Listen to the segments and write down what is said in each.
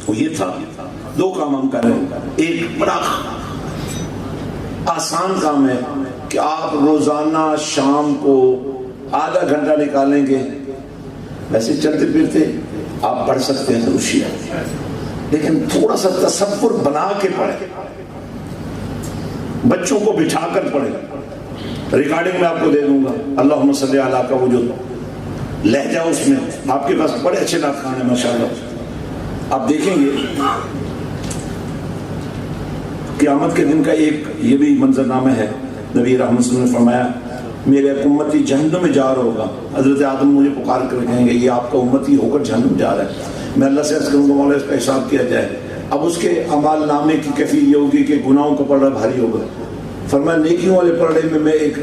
وہ یہ تھا 2 کام ہم کریں. ایک بڑا آسان کام ہے کہ آپ روزانہ شام کو آدھا گھنٹہ نکالیں گے. ویسے چلتے پھرتے آپ پڑھ سکتے ہیں دروشی، لیکن تھوڑا سا تصور بنا کے پڑھیں، بچوں کو بٹھا کر پڑھیں. ریکارڈنگ میں آپ کو دے دوں گا. اللہم صلی علی کا وہ جو لہجہ اس میں آپ کے پاس بڑے اچھے نعت خوان ہیں ماشاءاللہ. آپ دیکھیں گے قیامت کے دن کا ایک یہ بھی منظرنامہ ہے. نبی رحمت صلی اللہ علیہ وسلم نے فرمایا میرے امتی جہنم میں جا رہا ہوگا. حضرت آدم مجھے پکار کر کہیں گے یہ آپ کا امتی ہو کر جہنم جا رہا ہے. میں اللہ سے عرض کروں گا مولا اس کا حساب کیا جائے. اب اس کے اعمال نامے کی کیفیت یہ ہوگی کہ گناہوں کا پلڑا بھاری ہوگا. فرمایا نیکیوں والے پلڑے میں ایک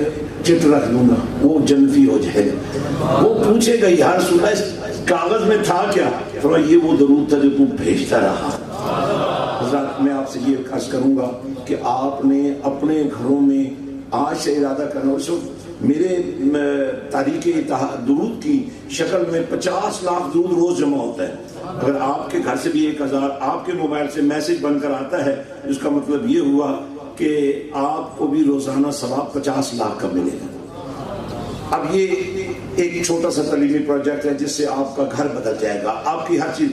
چٹ رکھ دوں گا، وہ جنتی ہو جائے گا. وہ پوچھے گا یا رسول اللہ اس کاغذ میں تھا کیا؟ فرمایا یہ وہ درود تھا جو تم بھیجتا رہا. حضرات میں آپ سے یہ عرض کروں گا کہ آپ نے اپنے گھروں میں آج سے ارادہ کرنا. میرے تاریخ درود کی شکل میں 50 لاکھ درود روز جمع ہوتا ہے. اگر آپ کے گھر سے بھی 1000 آپ کے موبائل سے میسج بن کر آتا ہے، اس کا مطلب یہ ہوا کہ آپ کو بھی روزانہ ثواب 50 لاکھ کا ملے گا. اب یہ ایک چھوٹا سا تعلیمی پروجیکٹ ہے جس سے آپ کا گھر بدل جائے گا، آپ کی ہر چیز،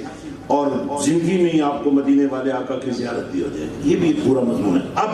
اور زندگی میں ہی آپ کو مدینے والے آقا کی زیارت بھی ہو جائے گی. یہ بھی پورا مضمون ہے. اب